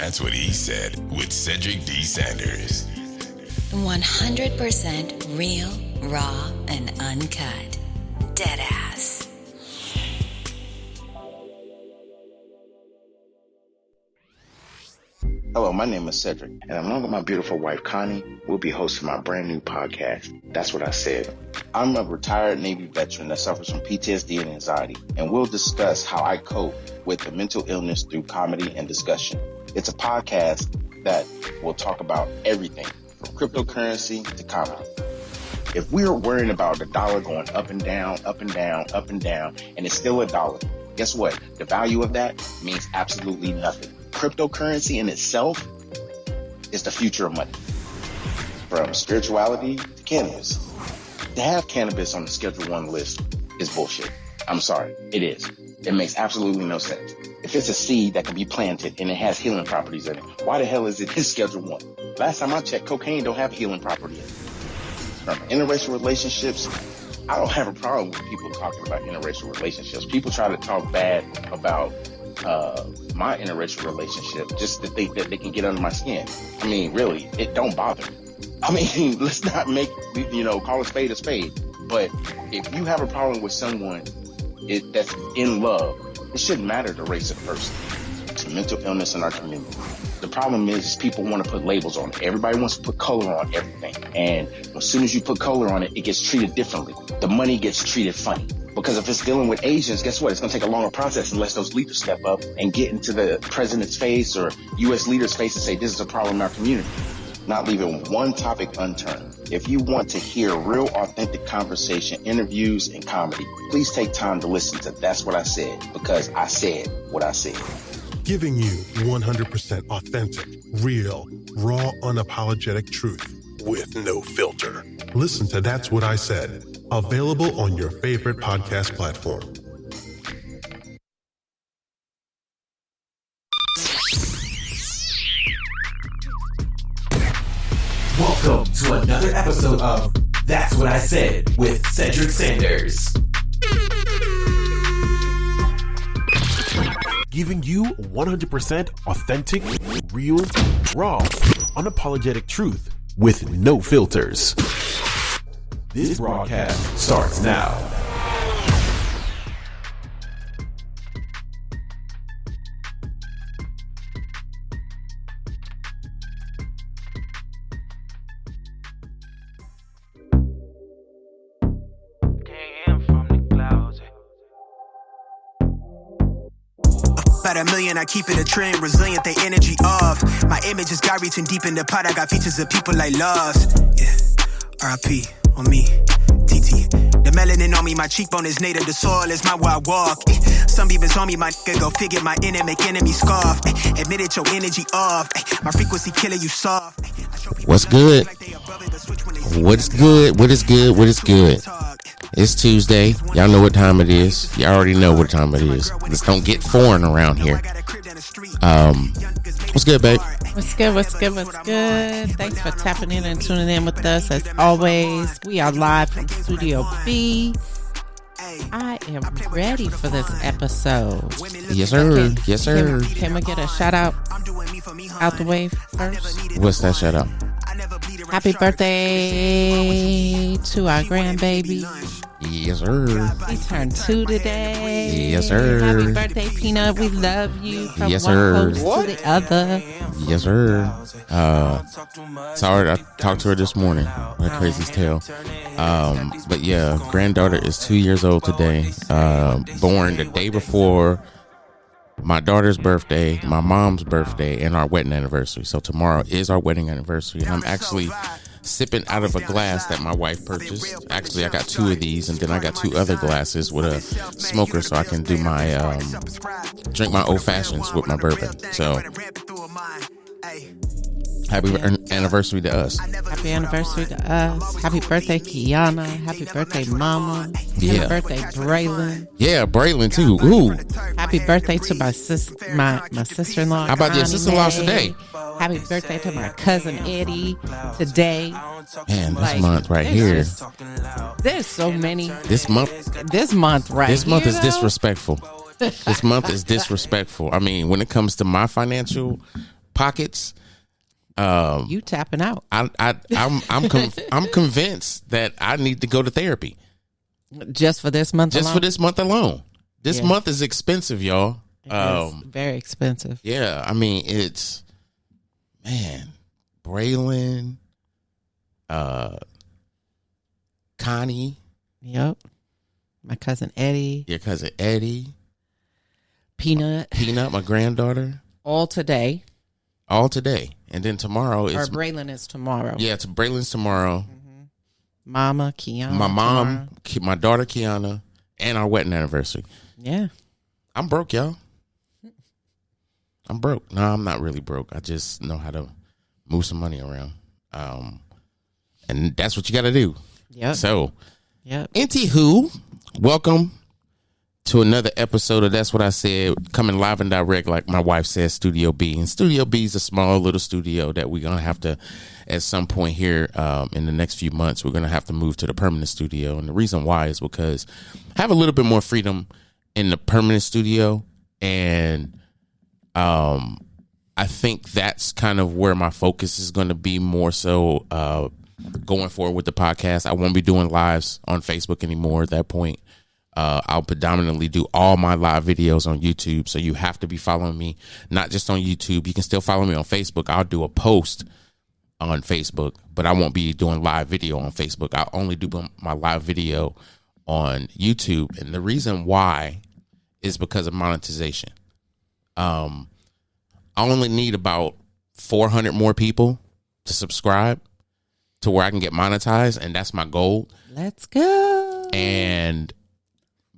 That's What He Said with Cedric D. Sanders. 100% real, raw, and uncut. Deadass. Hello, my name is Cedric, and along with my beautiful wife, Connie, we'll be hosting my brand new podcast, That's What I Said. I'm a retired Navy veteran that suffers from PTSD and anxiety, and we'll discuss how I cope with the mental illness through comedy and discussion. It's a podcast that will talk about everything from cryptocurrency to comedy. If we're worrying about the dollar going up and down, up and down, up and down, and it's still a dollar, guess what? The value of that means absolutely nothing. Cryptocurrency in itself is the future of money. From spirituality to cannabis. To have cannabis on the Schedule 1 list is bullshit. I'm sorry, it is. It makes absolutely no sense. If it's a seed that can be planted and it has healing properties in it, why the hell is it in Schedule 1? Last time I checked, cocaine don't have healing property in it. From interracial relationships, I don't have a problem with people talking about interracial relationships. People try to talk bad about my interracial relationship just to think that they can get under my skin. I mean, really, it don't bother me. I mean, let's not make, call a spade a spade. But if you have a problem with someone that's in love, it shouldn't matter the race of the person. It's a mental illness in our community. The problem is people want to put labels on it. Everybody wants to put color on everything. And as soon as you put color on it, it gets treated differently. The money gets treated funny. Because if it's dealing with Asians, guess what? It's going to take a longer process unless those leaders step up and get into the president's face or U.S. leaders' face and say, this is a problem in our community. Not leaving one topic unturned. If you want to hear real, authentic conversation, interviews, and comedy, please take time to listen to That's What I Said, because I said what I said. Giving you 100% authentic, real, raw, unapologetic truth with no filter. Listen to That's What I Said. Available on your favorite podcast platform. Welcome to another episode of That's What I Said with Cedric Sanders. Giving you 100% authentic, real, raw, unapologetic truth with no filters. This broadcast starts now. About $1 million, I keep it a trend, resilient, they energy off. My image is God reaching deep in the pot, I got features of people I lost. Yeah, R.I.P. on me, TT. The melanin on me, my cheekbone is native, the soil is my where I walk. Some beavers on me, my nigga, go figure my inner, make enemy scoff. Admit it, your energy off. My frequency killer, you soft. What's good? What is good? What is good? What is good? It's Tuesday. Y'all know what time it is. You already know what time it is. Just don't get foreign around here. What's good, babe? What's good? What's good? What's good? Thanks for tapping in and tuning in with us. As always, we are live from Studio B. I am ready for this episode. Yes, sir. Yes, sir. Can we get a shout out the way first? What's that shout out? Happy birthday to our grandbaby. Yes, sir. He turned 2 today. Yes, sir. Happy birthday, Peanut. We love you. From yes, one sir. host to the other. Yes, sir. Sorry, I talked to her this morning. What a crazy tale. But yeah, granddaughter is 2 years old today. Born the day before my daughter's birthday, my mom's birthday, and our wedding anniversary. So tomorrow is our wedding anniversary. And I'm actually sipping out of a glass that my wife purchased. Actually, I got 2 of these, and then I got 2 other glasses with a smoker so I can do my drink my old fashions with my bourbon. So happy anniversary to us. Happy anniversary to us. Happy birthday, Kiana. Happy birthday, Mama. Yeah. Happy birthday, Braylon. Yeah, Braylon too. Ooh. Happy birthday to my sister-in-law. How about your Connie sister-in-law Mae. today? Happy birthday to my cousin Eddie today. Man, this month right here. There's so many. This month is disrespectful. This month is disrespectful. I mean, when it comes to my financial pockets. You tapping out. I'm convinced that I need to go to therapy Just for this month. For this month alone. This month is expensive, y'all. It's very expensive. Yeah, I mean it's Braylon, Connie. Yep. My cousin Eddie. Your cousin Eddie. Peanut, my granddaughter. All today. And then tomorrow is... Or Braylon is tomorrow. Yeah, Braylon's tomorrow. Mm-hmm. Mama, Kiana. My mom, my daughter, Kiana, and our wedding anniversary. Yeah. I'm broke, y'all. I'm broke. No, I'm not really broke. I just know how to move some money around. And that's what you got to do. Yep. So, yep. Anywho, welcome to another episode of That's What I Said, coming live and direct, like my wife says, Studio B. And Studio B is a small little studio that we're going to have to, at some point here in the next few months, we're going to have to move to the permanent studio. And the reason why is because I have a little bit more freedom in the permanent studio. And I think that's kind of where my focus is going to be more so going forward with the podcast. I won't be doing lives on Facebook anymore at that point. I'll predominantly do all my live videos on YouTube. So you have to be following me, not just on YouTube. You can still follow me on Facebook. I'll do a post on Facebook, but I won't be doing live video on Facebook. I'll only do my live video on YouTube. And the reason why is because of monetization. I only need about 400 more people to subscribe to where I can get monetized. And that's my goal. Let's go. And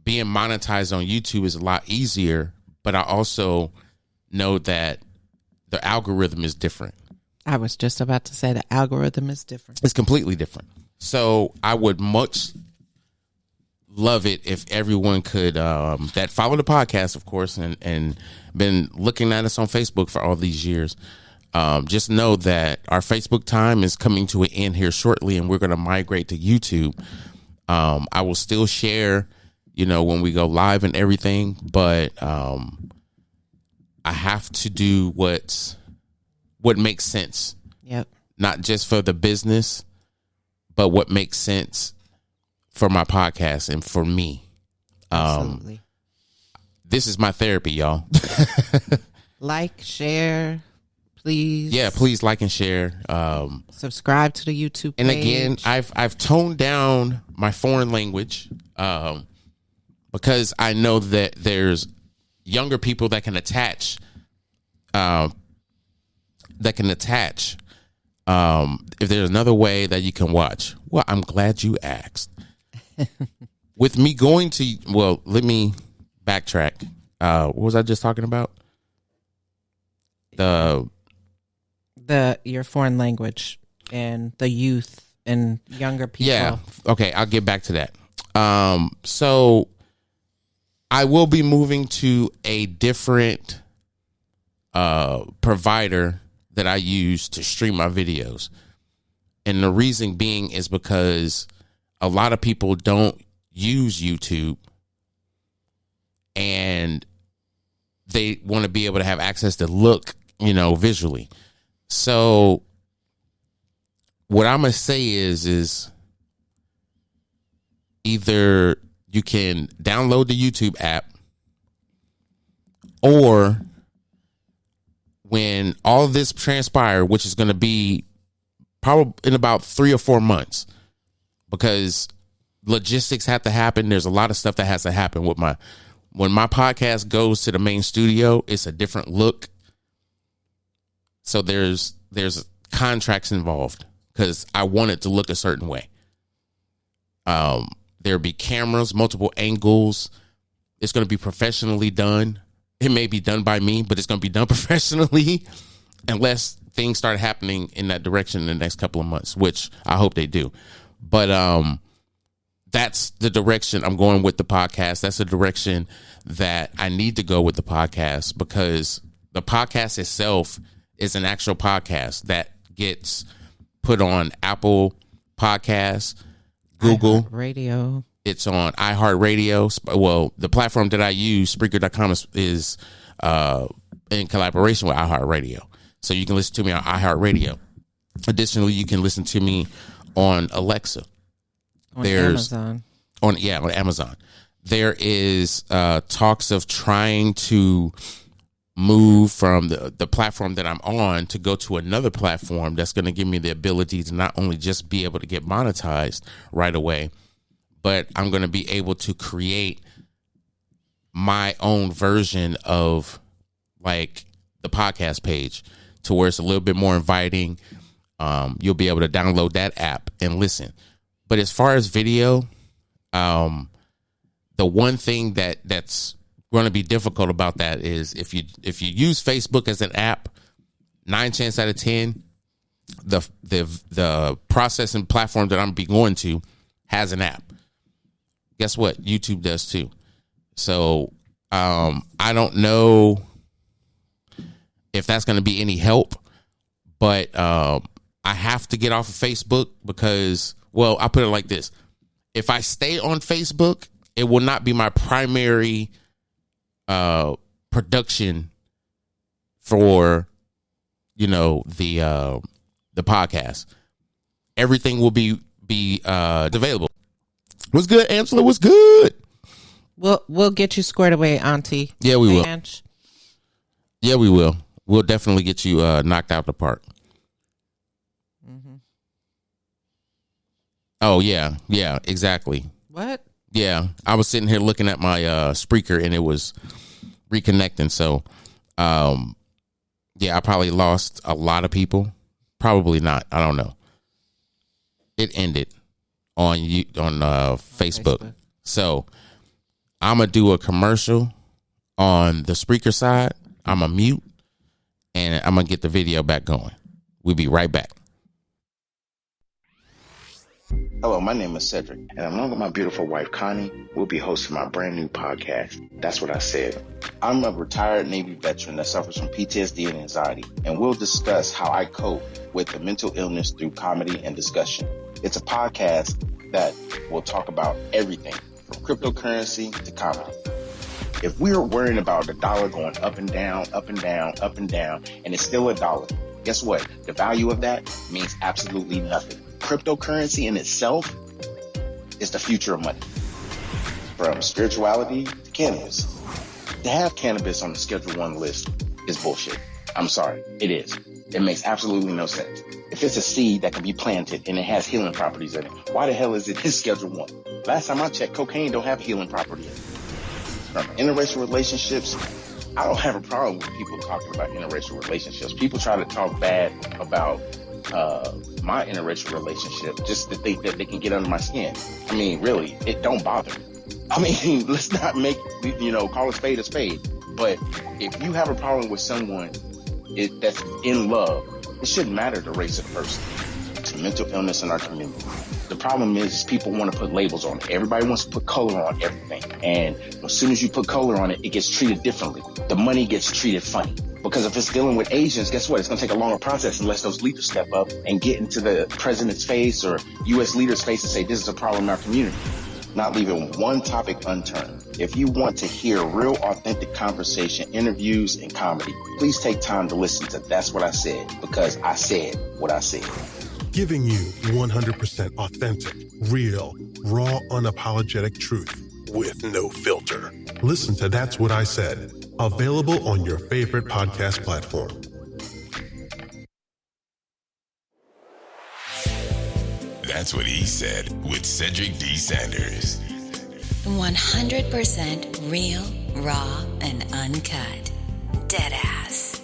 being monetized on YouTube is a lot easier, but I also know that the algorithm is different. I was just about to say the algorithm is different. It's completely different. So I would much love it if everyone could, that follow the podcast, of course, and been looking at us on Facebook for all these years. Just know that our Facebook time is coming to an end here shortly, and we're going to migrate to YouTube. I will still share, when we go live and everything, but I have to do what makes sense. Yep. Not just for the business, but what makes sense for my podcast and for me. Absolutely. This is my therapy, y'all. Like, share, please. Yeah, please like and share. Subscribe to the YouTube page. And again, I've toned down my foreign language because I know that there's younger people that can attach. If there's another way that you can watch. Well, I'm glad you asked. With me going to, let me backtrack. What was I just talking about? Your foreign language and the youth and younger people. Yeah. Okay. I'll get back to that. So I will be moving to a different provider that I use to stream my videos. And the reason being is because a lot of people don't use YouTube and they want to be able to have access to look, visually. So what I'm going to say is either you can download the YouTube app, or when all of this transpire, which is going to be probably in about 3 or 4 months, because logistics have to happen. There's a lot of stuff that has to happen with when my podcast goes to the main studio, it's a different look. So there's contracts involved because I want it to look a certain way. There'll be cameras, multiple angles. It's going to be professionally done. It may be done by me, but it's going to be done professionally unless things start happening in that direction in the next couple of months, which I hope they do. But that's the direction I'm going with the podcast. That's the direction that I need to go with the podcast, because the podcast itself is an actual podcast that gets put on Apple Podcasts, Google Radio. It's on iHeartRadio. Well, the platform that I use, Spreaker.com, is in collaboration with iHeartRadio. So you can listen to me on iHeartRadio. Additionally, you can listen to me on Alexa. On Amazon. On Amazon. There is talks of trying to move from the platform that I'm on to go to another platform that's going to give me the ability to not only just be able to get monetized right away, but I'm going to be able to create my own version of like the podcast page to where it's a little bit more inviting. You'll be able to download that app and listen. But as far as video, the one thing that's going to be difficult about that is if you use Facebook as an app, 9 chances out of 10, the processing platform that I'm be going to has an app. Guess what? YouTube does too. So I don't know if that's going to be any help, but I have to get off of Facebook because, well, I'll put it like this. If I stay on Facebook, it will not be my primary production for, the podcast. Everything will be available. What's good, Angela? What's good? We'll get you squared away, Auntie. Yeah, we will. Yeah, we will. We'll definitely get you knocked out the park. Mm-hmm. Oh yeah, exactly. What? Yeah, I was sitting here looking at my Spreaker and it was reconnecting. So, I probably lost a lot of people. Probably not. I don't know. It ended on Facebook. So I'm gonna do a commercial on the Spreaker side. I'm gonna mute and I'm gonna get the video back going. We'll be right back. Hello, my name is Cedric, and along with my beautiful wife, Connie, we'll be hosting my brand new podcast, That's What I Said. I'm a retired Navy veteran that suffers from PTSD and anxiety, and we'll discuss how I cope with the mental illness through comedy and discussion. It's a podcast that will talk about everything from cryptocurrency to comedy. If we're worrying about the dollar going up and down, up and down, up and down, and it's still a dollar, guess what? The value of that means absolutely nothing. Cryptocurrency in itself is the future of money. From spirituality to cannabis. To have cannabis on the Schedule 1 list is bullshit. I'm sorry, it is. It makes absolutely no sense. If it's a seed that can be planted and it has healing properties in it, why the hell is it in Schedule 1? Last time I checked, cocaine don't have a healing property in it. From interracial relationships, I don't have a problem with people talking about interracial relationships. People try to talk bad about my interracial relationship just to think that they can get under my skin. I mean, really, it don't bother me. I mean, let's not make, call a spade a spade. But if you have a problem with someone that's in love, it shouldn't matter the race of the person. It's mental illness in our community. The problem is people want to put labels on it. Everybody wants to put color on everything. And as soon as you put color on it, it gets treated differently. The money gets treated funny. Because if it's dealing with Asians, guess what? It's going to take a longer process unless those leaders step up and get into the president's face or U.S. leaders' face and say, this is a problem in our community. Not leaving one topic unturned. If you want to hear real, authentic conversation, interviews, and comedy, please take time to listen to That's What I Said, because I said what I said. Giving you 100% authentic, real, raw, unapologetic truth with no filter. Listen to That's What I Said. Available on your favorite podcast platform. That's What He Said with Cedric D. Sanders. 100% real, raw, and uncut. Deadass.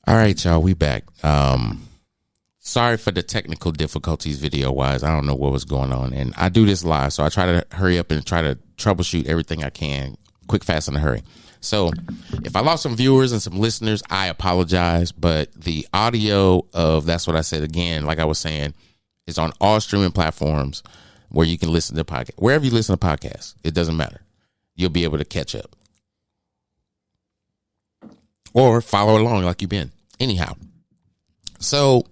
All right, y'all, we back. Sorry for the technical difficulties video wise. I don't know what was going on. And I do this live, so I try to hurry up and try to troubleshoot everything I can. Quick, fast, in a hurry. So if I lost some viewers and some listeners, I apologize. But the audio of That's What I Said, again, like I was saying, is on all streaming platforms where you can listen to podcasts. Wherever you listen to podcasts, it doesn't matter. You'll be able to catch up. Or follow along like you've been. Anyhow, so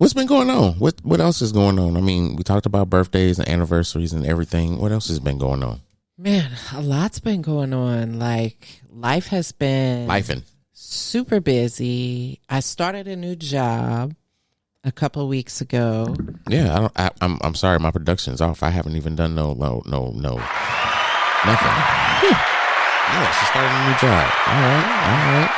What's been going on? What else is going on? I mean, we talked about birthdays and anniversaries and everything. What else has been going on? Man, a lot's been going on. Like, life has been super busy. I started a new job a couple of weeks ago. Yeah, I'm sorry, my production's off. I haven't even done no nothing. Yeah, she started a new job. All right.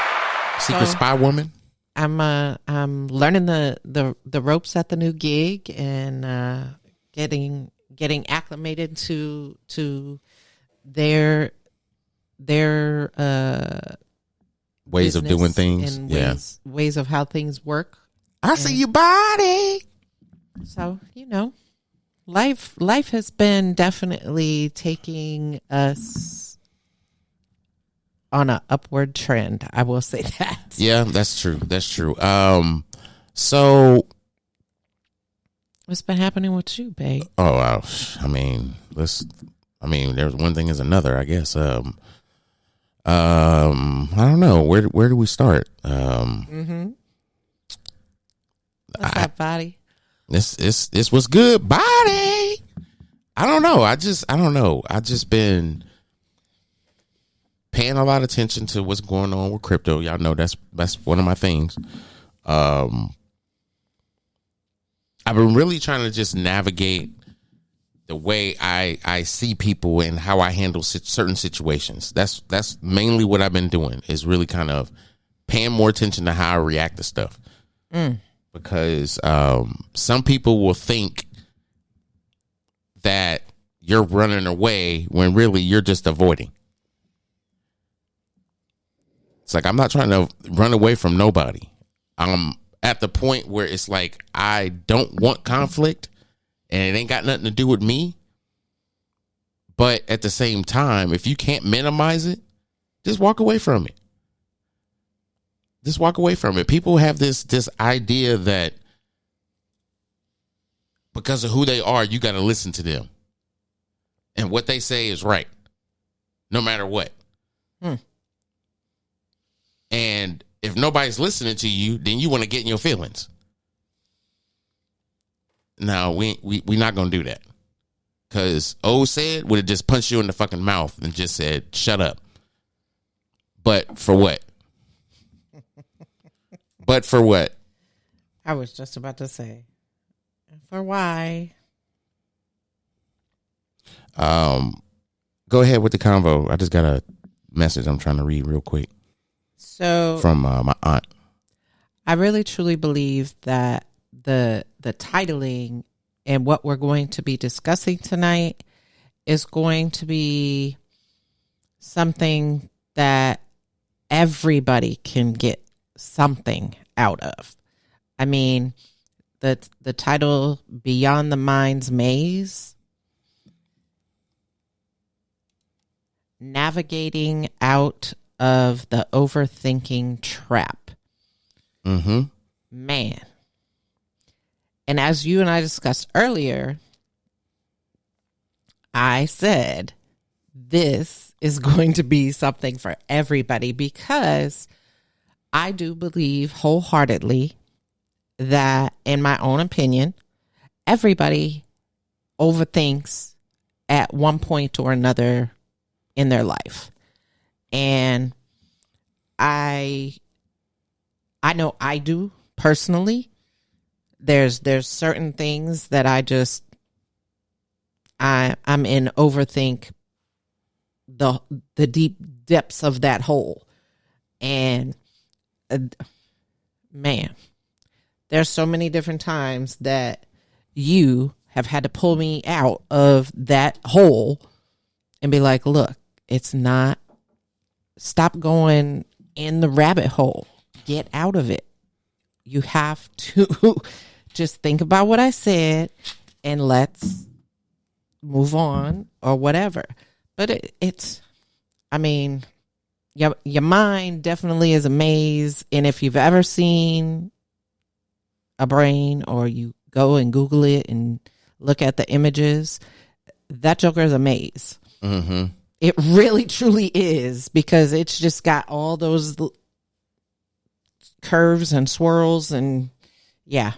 Secret spy woman. I'm learning the ropes at the new gig and getting acclimated to their ways of doing things and ways of how things work. I see your body. So, life has been definitely taking us on an upward trend. I will say that. Yeah, that's true. So what's been happening with you, babe? Oh, wow. I mean, there's one thing is another, I guess. I don't know. Where do we start? What's that, body? This was good, body. I don't know. I don't know. I just been paying a lot of attention to what's going on with crypto. Y'all know that's one of my things. I've been really trying to just navigate the way I see people and how I handle certain situations. That's mainly what I've been doing, is really kind of paying more attention to how I react to stuff. Because some people will think that you're running away when really you're just avoiding. It's like, I'm not trying to run away from nobody. I'm at the point where it's like, I don't want conflict and it ain't got nothing to do with me. But at the same time, if you can't minimize it, just walk away from it. Just walk away from it. People have this idea that because of who they are, you got to listen to them. And what they say is right, no matter what. And if nobody's listening to you, then you want to get in your feelings. No, we not going to do that. Because Ced would have just punched you in the fucking mouth and just said, shut up. But for what? But for what? I was just about to say. For why? Go ahead with the convo. I just got a message I'm trying to read real quick. So from my aunt. I really truly believe that the titling and what we're going to be discussing tonight is going to be something that everybody can get something out of. I mean, the title, Beyond the Mind's Maze, navigating out of the overthinking trap. Man. And as you and I discussed earlier, I said this is going to be something for everybody, because I do believe wholeheartedly that, in my own opinion, everybody overthinks at one point or another in their life. And I know I do personally. There's certain things that I'm in overthink the deep depths of that hole. And man, there's so many different times that you have had to pull me out of that hole and be like, look, it's not, stop going in the rabbit hole. Get out of it. You have to just think about what I said and let's move on or whatever. But it's, I mean, your mind definitely is a maze. And if you've ever seen a brain, or you go and Google it and look at the images, that joker is a maze. It really truly is, because it's just got all those curves and swirls and yeah.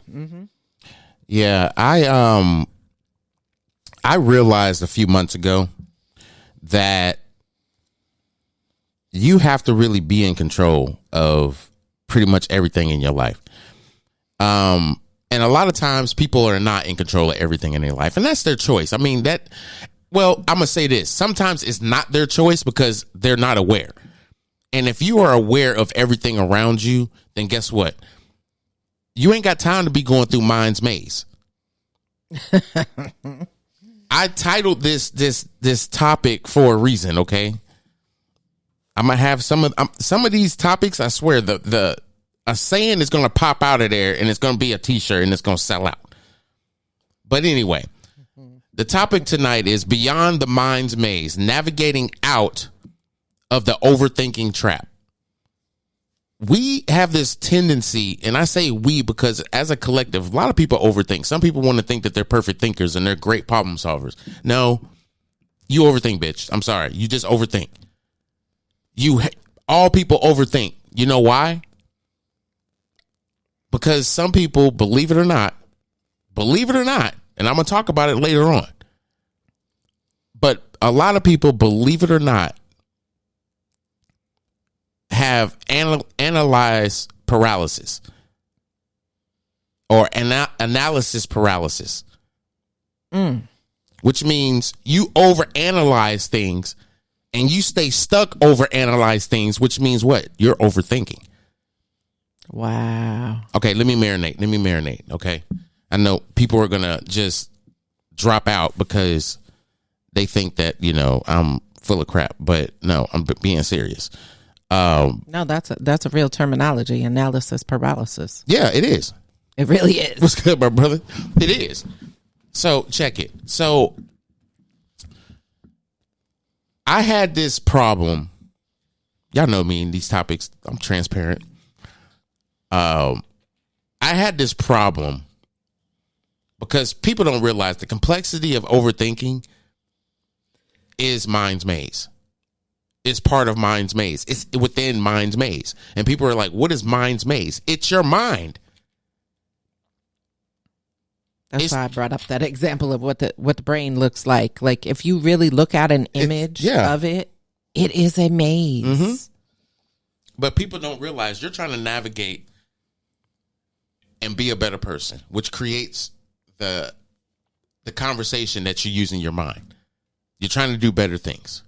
Yeah, I realized a few months ago that you have to really be in control of pretty much everything in your life. And a lot of times people are not in control of everything in their life, and that's their choice. I mean, I'm going to say this. Sometimes it's not their choice because they're not aware. And if you are aware of everything around you, then guess what? You ain't got time to be going through mind's maze. I titled this topic for a reason, okay? I'm gonna have some of these topics. I swear, a saying is gonna pop out of there, and it's gonna be a T-shirt, and it's gonna sell out. But anyway, the topic tonight is Beyond the Mind's Maze: Navigating Out of the Overthinking Trap. We have this tendency, and I say we because as a collective, a lot of people overthink. Some people want to think that they're perfect thinkers and they're great problem solvers. No, you overthink, bitch. I'm sorry. You just overthink. All people overthink. You know why? Because some people, believe it or not, and I'm going to talk about it later on, but a lot of people, believe it or not, have analyze paralysis or analysis paralysis, which means you overanalyze things and you stay stuck overanalyze things, which means what? You're overthinking. Wow. Okay, let me marinate. Okay. I know people are going to just drop out because they think that, I'm full of crap, but no, I'm being serious. No, that's a real terminology, analysis paralysis. Yeah, it is. It really is. What's good, my brother? It is. So check it. So I had this problem. Y'all know me in these topics. I'm transparent. I had this problem because people don't realize the complexity of overthinking is mind's maze. It's part of mind's maze. It's within mind's maze. And people are like, what is mind's maze? It's your mind. That's why I brought up that example of what the brain looks like. Like if you really look at an image of it, it is a maze. Mm-hmm. But people don't realize you're trying to navigate and be a better person, which creates the conversation that you use in your mind. You're trying to do better things.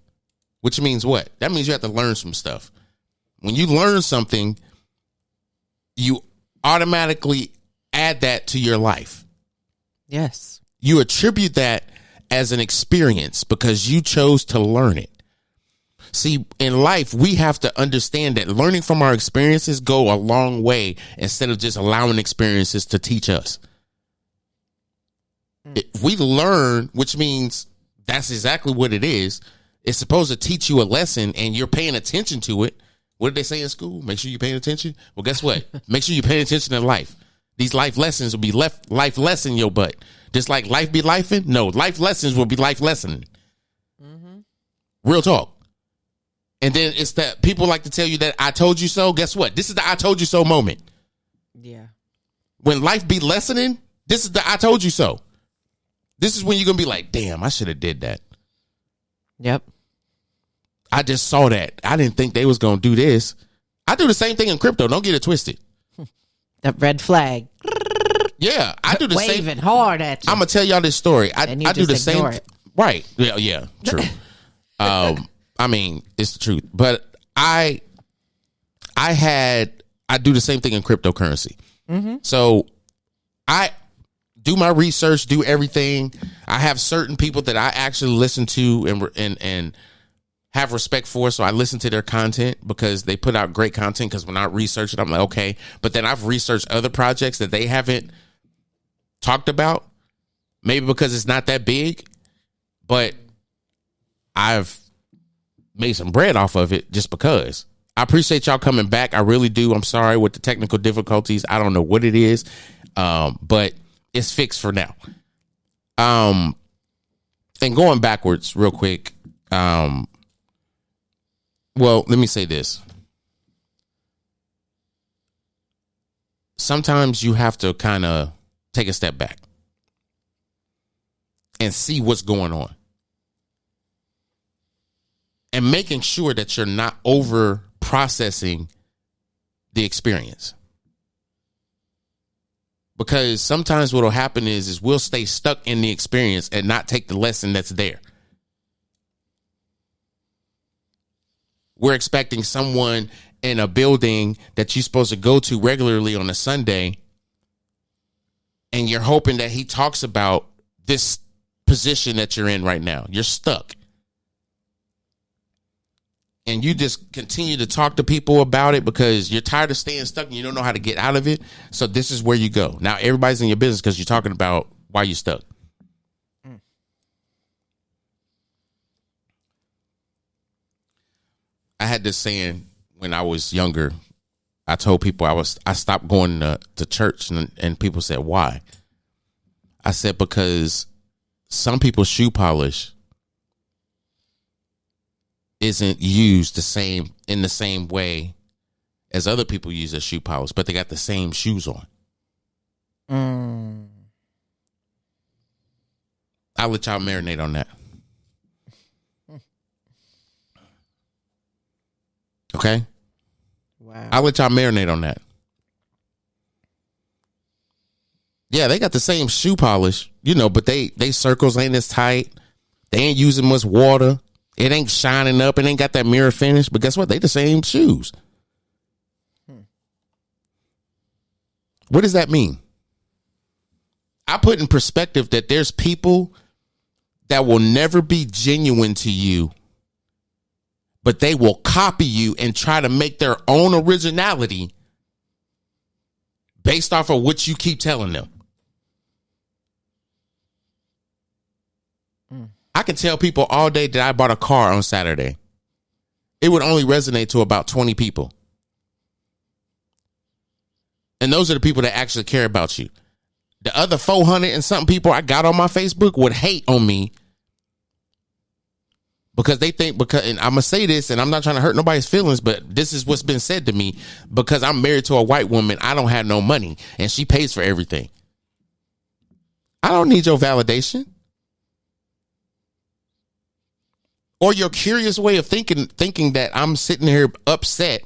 Which means what? That means you have to learn some stuff. When you learn something, you automatically add that to your life. Yes. You attribute that as an experience because you chose to learn it. See, in life, we have to understand that learning from our experiences go a long way instead of just allowing experiences to teach us. If we learn, which means that's exactly what it is. It's supposed to teach you a lesson and you're paying attention to it. What did they say in school? Make sure you're paying attention. Well, guess what? Make sure you're paying attention in life. These life lessons will be life lesson your butt. Just like life be lifing? No, life lessons will be life lessoning. Mm-hmm. Real talk. And then it's that people like to tell you that I told you so. Guess what? This is the I told you so moment. Yeah. When life be lessening, this is the I told you so. This is when you're going to be like, damn, I should have did that. Yep. I just saw that. I didn't think they was going to do this. I do the same thing in crypto. Don't get it twisted. The red flag. Yeah, I do the same. Waving hard at you. I'm going to tell y'all this story. I do the same. Right. Yeah, true. I mean, it's the truth. But I do the same thing in cryptocurrency. Mm-hmm. So I do my research, do everything. I have certain people that I actually listen to and have respect for. So I listen to their content because they put out great content. Because when I research it, I'm like, okay. But then I've researched other projects that they haven't talked about. Maybe because it's not that big. But I've made some bread off of it just because. I appreciate y'all coming back. I really do. I'm sorry with the technical difficulties. I don't know what it is. But it's fixed for now. And going backwards real quick. Well, let me say this. Sometimes you have to kind of take a step back. and see what's going on. And making sure that you're not over processing the experience. Because sometimes what will happen is we'll stay stuck in the experience and not take the lesson that's there. We're expecting someone in a building that you're supposed to go to regularly on a Sunday, and you're hoping that he talks about this position that you're in right now. You're stuck. And you just continue to talk to people about it because you're tired of staying stuck and you don't know how to get out of it. So this is where you go. Now everybody's in your business because you're talking about why you're stuck. I had this saying when I was younger. I told people I stopped going to church, and people said, why? I said, because some people's shoe polish isn't used in the same way as other people use their shoe polish, but they got the same shoes on. I'll let y'all marinate on that. Okay? Wow. I'll let y'all marinate on that. Yeah, they got the same shoe polish, but they circles ain't as tight. They ain't using much water. It ain't shining up. It ain't got that mirror finish. But guess what? They the same shoes. What does that mean? I put in perspective that there's people that will never be genuine to you, but they will copy you and try to make their own originality based off of what you keep telling them. I can tell people all day that I bought a car on Saturday. It would only resonate to about 20 people. And those are the people that actually care about you. The other 400 and something people I got on my Facebook would hate on me because they think, and I'm going to say this, and I'm not trying to hurt nobody's feelings, but this is what's been said to me. Because I'm married to a white woman, I don't have no money, and she pays for everything. I don't need your validation. Or your curious way of thinking that I'm sitting here upset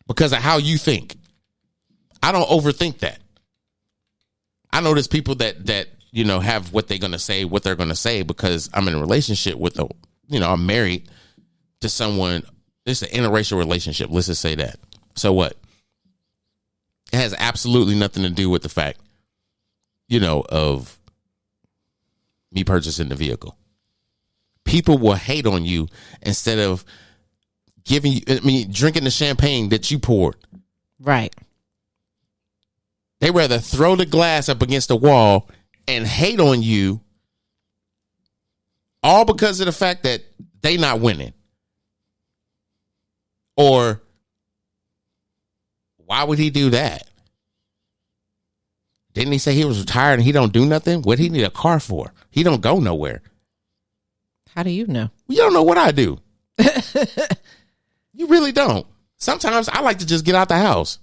because of how you think. I don't overthink that. I know there's people that have what they're going to say because I'm in a relationship with I'm married to someone. It's an interracial relationship. Let's just say that. So what? It has absolutely nothing to do with the fact, of me purchasing the vehicle. People will hate on you instead of drinking the champagne that you poured. Right. They rather throw the glass up against the wall and hate on you all because of the fact that they not winning. Or why would he do that? Didn't he say he was retired and he don't do nothing? What he need a car for? He don't go nowhere. How do you know? You don't know what I do. You really don't. Sometimes I like to just get out the house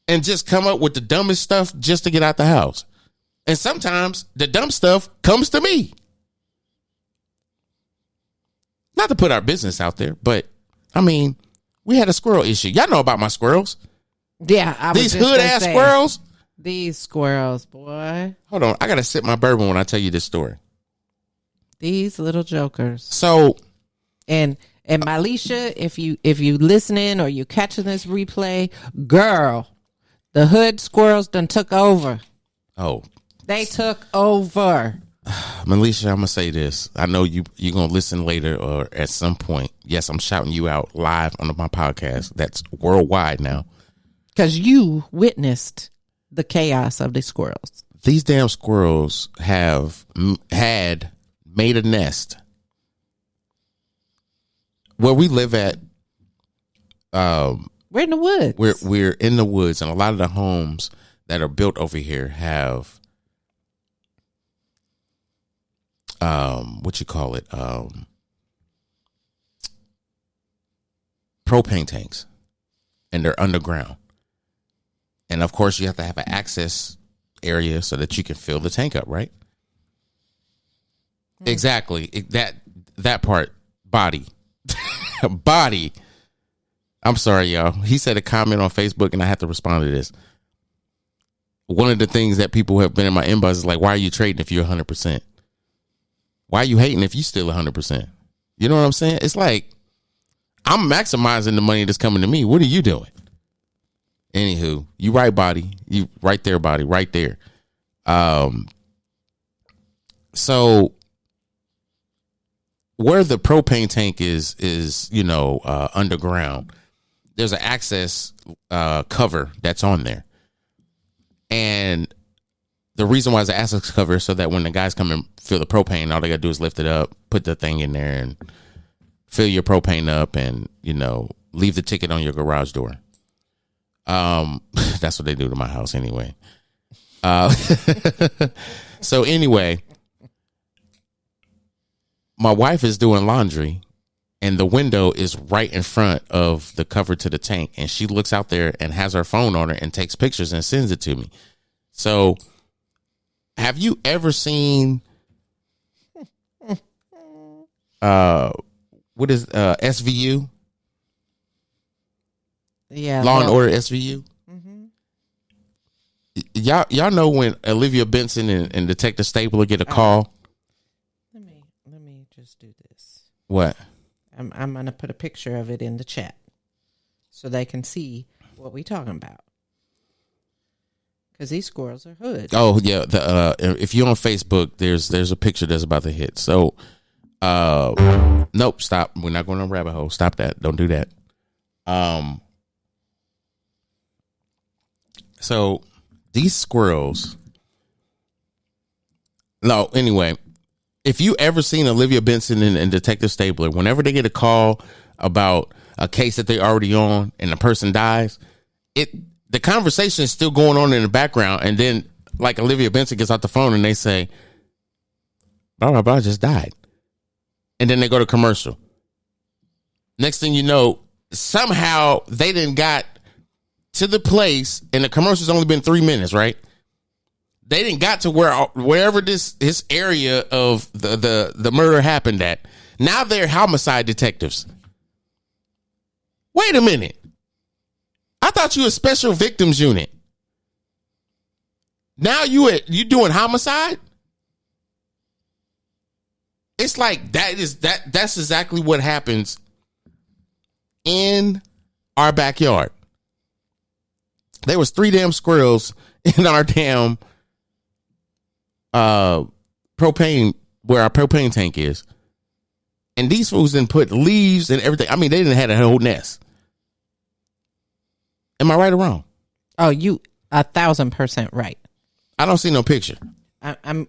and just come up with the dumbest stuff just to get out the house. And sometimes the dumb stuff comes to me. Not to put our business out there, but we had a squirrel issue. Y'all know about my squirrels. Yeah. These hood ass squirrels. These squirrels, boy. Hold on. I got to sip my bourbon when I tell you this story. These little jokers. So, and Mylisha, if you listening or you catching this replay, girl, the hood squirrels done took over. Oh, they took over. Mylisha, I'm gonna say this. I know you're gonna listen later or at some point. Yes, I'm shouting you out live on my podcast. That's worldwide now. Because you witnessed the chaos of the squirrels. These damn squirrels had made a nest where we live at. We're in the woods. We're in the woods, and a lot of the homes that are built over here have propane tanks, and they're underground. And of course, you have to have an access area so that you can fill the tank up, right? Exactly. That part, body. Body. I'm sorry, y'all. He said a comment on Facebook and I have to respond to this. One of the things that people have been in my inbox is like, why are you trading if you're 100%? Why are you hating if you still 100%? You know what I'm saying? It's like, I'm maximizing the money that's coming to me. What are you doing? Anywho, you right, body. You right there, body. Right there. So where the propane tank is underground, there's an access cover that's on there. And the reason why it's an access cover is so that when the guys come and fill the propane, all they got to do is lift it up, put the thing in there and fill your propane up and, leave the ticket on your garage door. That's what they do to my house anyway. So anyway, my wife is doing laundry and the window is right in front of the cover to the tank. And she looks out there and has her phone on her and takes pictures and sends it to me. So have you ever seen, what is SVU? Yeah. Law and Order SVU. Mm-hmm. Y'all know when Olivia Benson and Detective Stapler get a call? Let me just do this. What? I'm going to put a picture of it in the chat so they can see what we talking about. Because these squirrels are hood. Oh, yeah. If you're on Facebook, there's a picture that's about to hit. So, nope, stop. We're not going on a rabbit hole. Stop that. Don't do that. So these squirrels. No, anyway, if you ever seen Olivia Benson and Detective Stapler, whenever they get a call about a case that they're already on and the person dies, the conversation is still going on in the background. And then like Olivia Benson gets off the phone and they say, blah, blah, blah, just died. And then they go to commercial. Next thing you know, somehow they done got to the place and the commercial's only been 3 minutes, right? They didn't got to wherever this area of the murder happened at. Now they're homicide detectives. Wait a minute. I thought you were a special victims unit. Now you doing homicide? It's like that's exactly what happens in our backyard. There was 3 damn squirrels in our damn propane, where our propane tank is. And these fools didn't put leaves and everything. I mean, they didn't have a whole nest. Am I right or wrong? Oh, you 1,000% right. I don't see no picture. I'm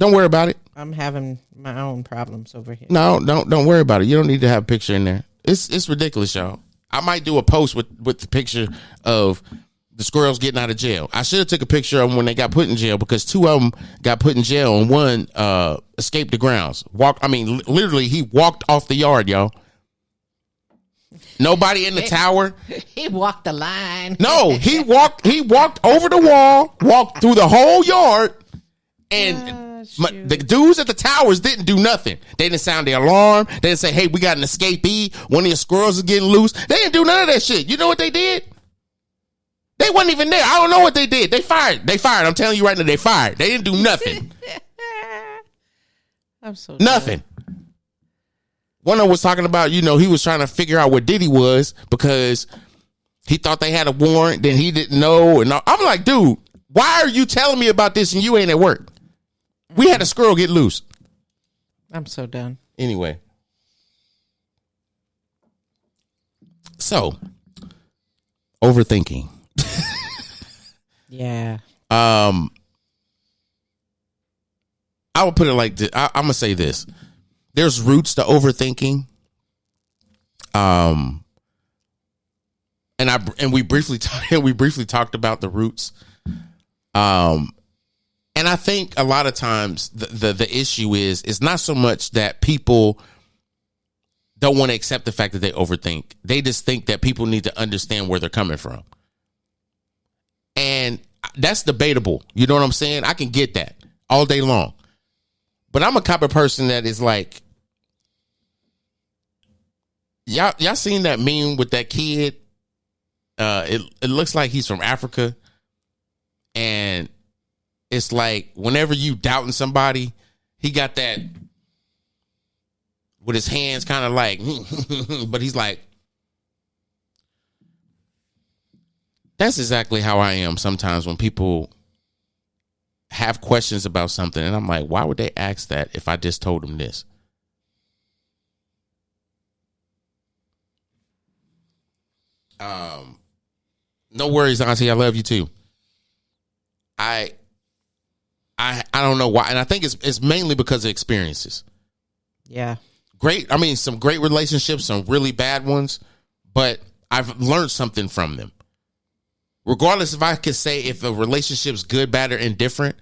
Don't worry about it. I'm having my own problems over here. No, don't worry about it. You don't need to have a picture in there. It's ridiculous, y'all. I might do a post with the picture of the squirrels getting out of jail. I should have took a picture of them when they got put in jail, because 2 of them got put in jail and one escaped the grounds. Literally, he walked off the yard, y'all. Nobody in the tower. He walked the line. No, he walked over the wall, walked through the whole yard, and the dudes at the towers didn't do nothing. They didn't sound the alarm. They didn't say, hey, we got an escapee. One of your squirrels is getting loose. They didn't do none of that shit. You know what they did? They wasn't even there. I don't know what they did. They fired. I'm telling you right now, they fired. They didn't do nothing. I'm so nothing. One of them was talking about, he was trying to figure out what Diddy was because he thought they had a warrant, then he didn't know. And I'm like, dude, why are you telling me about this and you ain't at work? We had a squirrel get loose. I'm so done. Anyway. So, overthinking. Yeah. I would put it like this. I'm going to say this. There's roots to overthinking. And we briefly talked about the roots. And I think a lot of times the issue is not so much that people don't want to accept the fact that they overthink. They just think that people need to understand where they're coming from. And that's debatable. You know what I'm saying? I can get that all day long. But I'm a type of person that is like, y'all seen that meme with that kid? It looks like he's from Africa, and it's like whenever you doubting somebody, he got that with his hands kind of like, but he's like, that's exactly how I am sometimes when people have questions about something, and I'm like, why would they ask that if I just told them this? No worries, Auntie. I love you too. I don't know why, and I think it's mainly because of experiences. Yeah. Great. I mean, some great relationships, some really bad ones, but I've learned something from them. Regardless if I could say if a relationship's good, bad, or indifferent,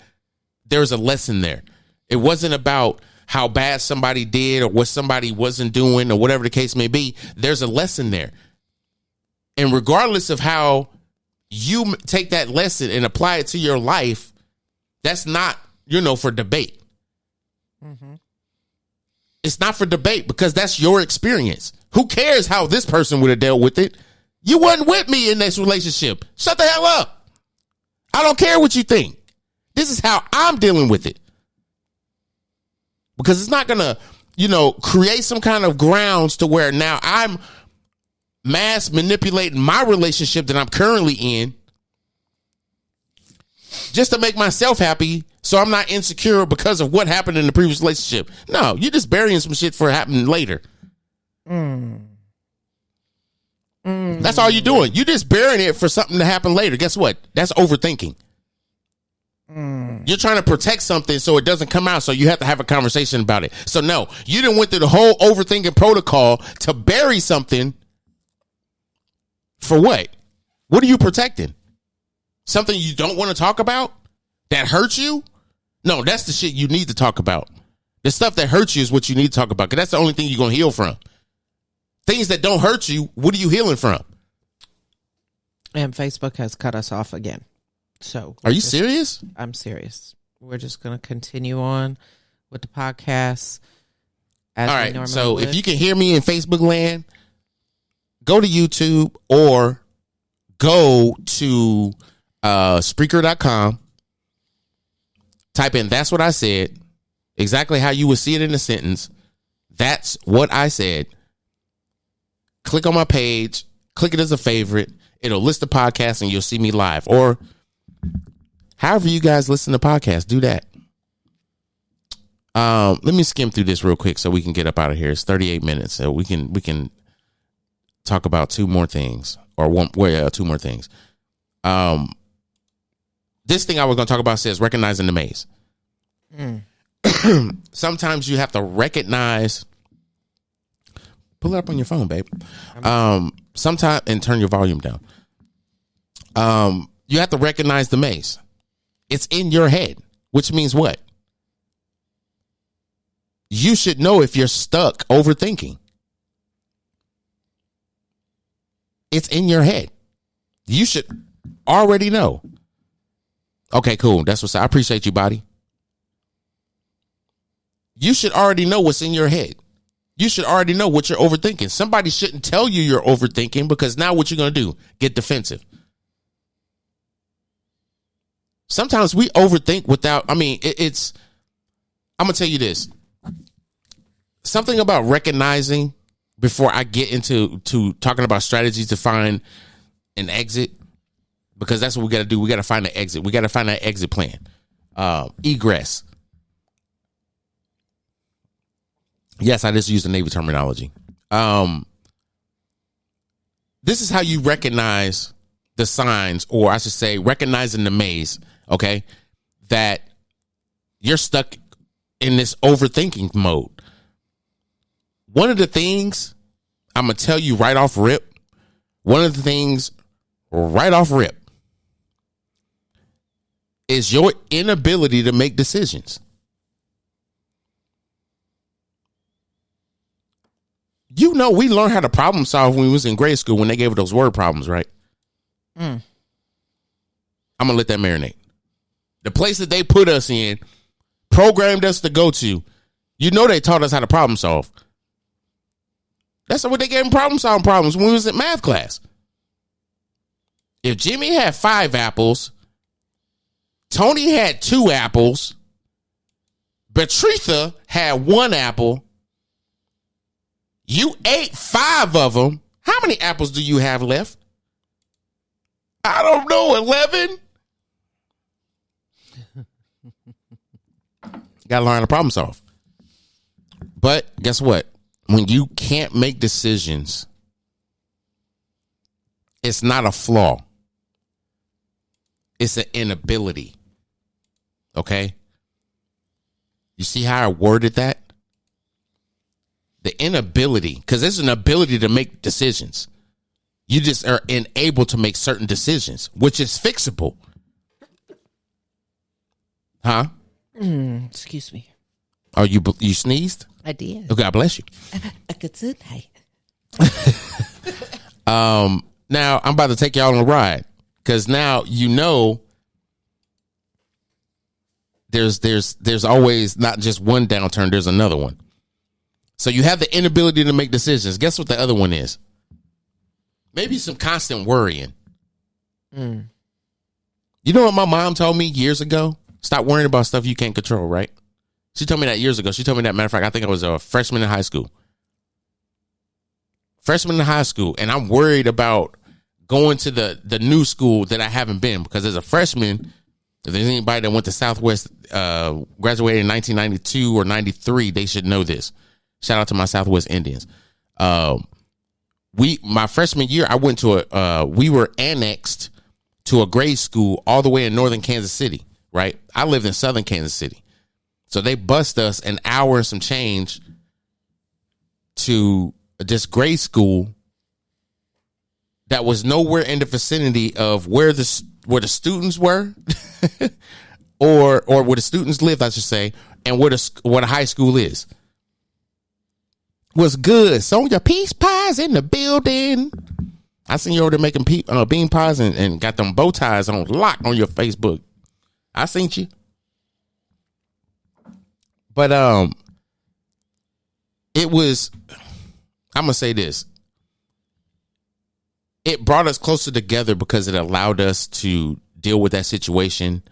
there's a lesson there. It wasn't about how bad somebody did or what somebody wasn't doing or whatever the case may be. There's a lesson there. And regardless of how you take that lesson and apply it to your life, that's not, for debate. Mm-hmm. It's not for debate because that's your experience. Who cares how this person would have dealt with it? You wasn't with me in this relationship. Shut the hell up. I don't care what you think. This is how I'm dealing with it. Because it's not going to, create some kind of grounds to where now I'm mass manipulating my relationship that I'm currently in just to make myself happy so I'm not insecure because of what happened in the previous relationship. No, you're just burying some shit for happening later. That's all you're doing. You're just burying it for something to happen later. Guess what? That's overthinking. You're trying to protect something so it doesn't come out, so you have to have a conversation about it. So no, you didn't went through the whole overthinking protocol to bury something. For what? What are you protecting? Something you don't want to talk about that hurts you? No, that's the shit you need to talk about. The stuff that hurts you is what you need to talk about, because that's the only thing you're going to heal from. Things that don't hurt you, what are you healing from? And Facebook has cut us off again. So are you serious? I'm serious. We're just going to continue on with the podcast. All right. So if you can hear me in Facebook land, go to YouTube or go to Spreaker.com. Type in "That's What I Said," exactly how you would see it in a sentence. That's what I said. Click on my page. Click it as a favorite. It'll list the podcast and you'll see me live. Or however you guys listen to podcasts, do that. Let me skim through this real quick so we can get up out of here. It's 38 minutes, so we can talk about two more things. Two more things. This thing I was going to talk about says recognizing the maze. Sometimes you have to recognize. Pull it up on your phone, babe. Sometimes, and turn your volume down. You have to recognize the maze. It's in your head, which means what? You should know if you're stuck overthinking. It's in your head. You should already know. Okay, cool. That's what's. I appreciate you, buddy. You should already know what's in your head. You should already know what you're overthinking. Somebody shouldn't tell you you're overthinking, because now what you're going to do? Get defensive. Sometimes we overthink without, I'm going to tell you this. Something about recognizing, before I get into talking about strategies to find an exit, because that's what we got to do. We got to find an exit. We got to find that exit plan. Egress. Yes, I just used the Navy terminology. This is how you recognize the signs, or I should say recognizing the maze, okay, that you're stuck in this overthinking mode. One of the things I'm going to tell you right off rip, is your inability to make decisions. We learned how to problem solve when we was in grade school, when they gave us those word problems, right? I'm going to let that marinate. The place that they put us in, programmed us to go to, you know they taught us how to problem solve. That's what they gave them problem solving problems when we was in math class. If Jimmy had 5 apples, Tony had 2 apples, Betritha had 1 apple, you ate 5 of them, how many apples do you have left? I don't know, 11? Got to learn how to problem solve. But guess what? When you can't make decisions, it's not a flaw. It's an inability. Okay? You see how I worded that? The inability, because there's an ability to make decisions. You just are unable to make certain decisions, which is fixable. Huh? Excuse me. Oh, you sneezed? I did. Oh, God bless you. Now I'm about to take y'all on a ride, because now you know there's always not just one downturn, there's another one. So you have the inability to make decisions. Guess what the other one is? Maybe some constant worrying. You know what my mom told me years ago? Stop worrying about stuff you can't control, right? She told me that years ago. She told me that, matter of fact, I think I was a freshman in high school. And I'm worried about going to the new school that I haven't been, because as a freshman, if there's anybody that went to Southwest, graduated in 1992 or 93, they should know this. Shout out to my Southwest Indians. My freshman year, I went to we were annexed to a grade school all the way in northern Kansas City, right? I lived in southern Kansas City. So they bused us an hour and some change to this grade school that was nowhere in the vicinity of where the students were or where the students lived, I should say, and where the high school is. What's good? Sonya Peace Pies in the building. I seen you over there making bean pies and got them bow ties on lock on your Facebook. I seen you. But it was, I'm gonna say this. It brought us closer together because it allowed us to deal with that situation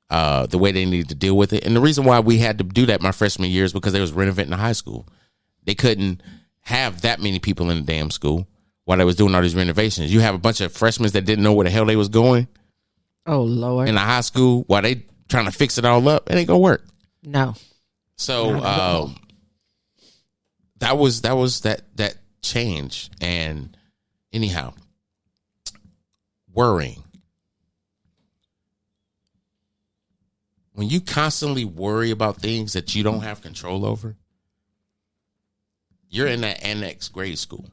the way they needed to deal with it. And the reason why we had to do that my freshman year is because they was renovating the high school. They couldn't have that many people in the damn school while they was doing all these renovations. You have a bunch of freshmen that didn't know where the hell they was going. Oh, Lord. In the high school while they trying to fix it all up. It ain't gonna work. No. So that was that change. And anyhow, worrying. When you constantly worry about things that you don't have control over, you're in that annex grade school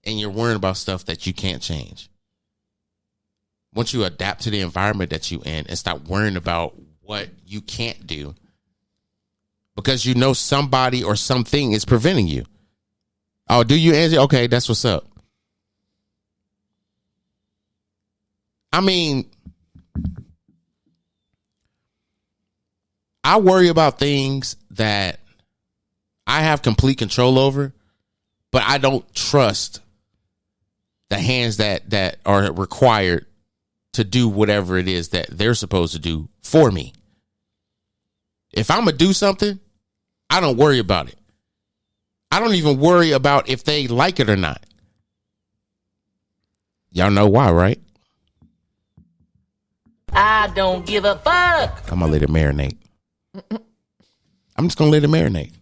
and you're worrying about stuff that you can't change. Once you adapt to the environment that you in and stop worrying about what you can't do, because you know somebody or something is preventing you. Oh, do you, Angie? Okay, that's what's up. I mean, I worry about things that I have complete control over, but I don't trust the hands that are required to do whatever it is that they're supposed to do for me. If I'm going to do something, I don't worry about it. I don't even worry about if they like it or not. Y'all know why, right? I don't give a fuck. I'm going to let it marinate. I'm just going to let it marinate.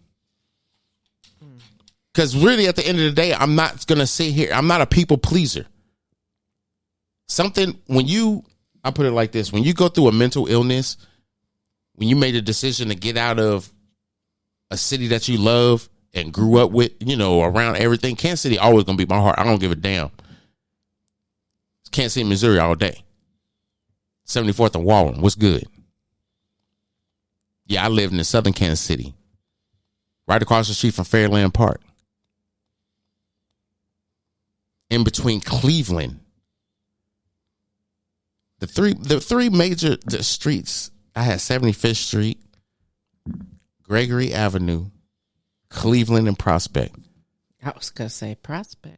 Because really, at the end of the day, I'm not going to sit here. I'm not a people pleaser. I put it like this. When you go through a mental illness, when you made a decision to get out of a city that you love and grew up with, around everything, Kansas City always going to be my heart. I don't give a damn. It's Kansas City, Missouri all day. 74th and Wallen. What's good? Yeah, I lived in southern Kansas City, right across the street from Fairland Park. In between Cleveland The three major streets. I had 75th Street, Gregory Avenue, Cleveland, and Prospect. I was gonna say Prospect.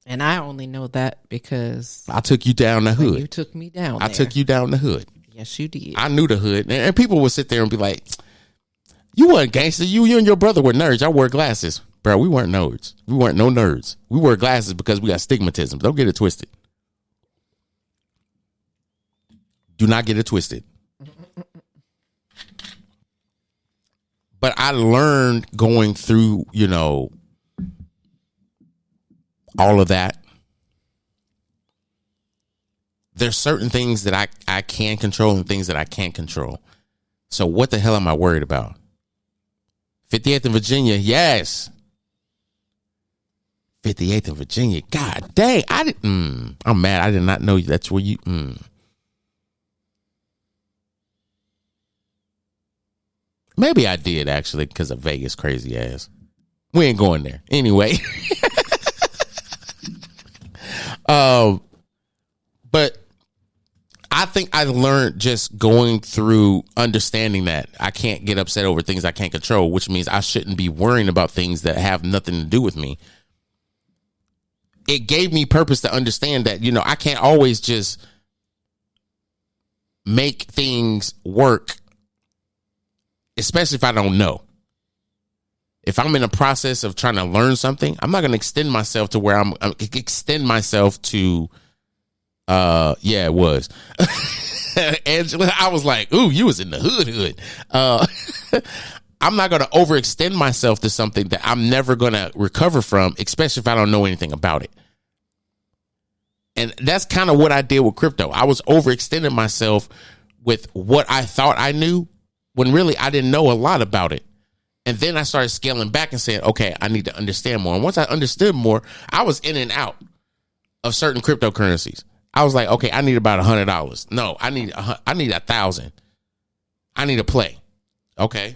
And I only know that because I took you down the hood. You took me down. I took you down the hood. Yes, you did. I knew the hood. And people would sit there and be like, you weren't gangster. You and your brother were nerds. I wore glasses. Bro, we weren't nerds. We weren't no nerds. We wore glasses because we got stigmatism. Don't get it twisted. Do not get it twisted. But I learned going through, all of that. There's certain things that I can control and things that I can't control. So what the hell am I worried about? 58th in Virginia, yes. 58th in Virginia, god dang. I'm mad. I did not know that's where you. Maybe I did actually because of Vegas crazy ass. We ain't going there anyway. But I think I learned just going through understanding that I can't get upset over things I can't control, which means I shouldn't be worrying about things that have nothing to do with me. It gave me purpose to understand that, I can't always just make things work, especially if I don't know. If I'm in a process of trying to learn something, I'm not going to extend myself to where I'm extend myself to, it was. Angela, I was like, ooh, you was in the hood. I'm not going to overextend myself to something that I'm never going to recover from, especially if I don't know anything about it. And that's kind of what I did with crypto. I was overextending myself with what I thought I knew when really I didn't know a lot about it. And then I started scaling back and saying, okay, I need to understand more. And once I understood more, I was in and out of certain cryptocurrencies. I was like, okay, I need about $100. No, I need 1,000. I need to play. Okay.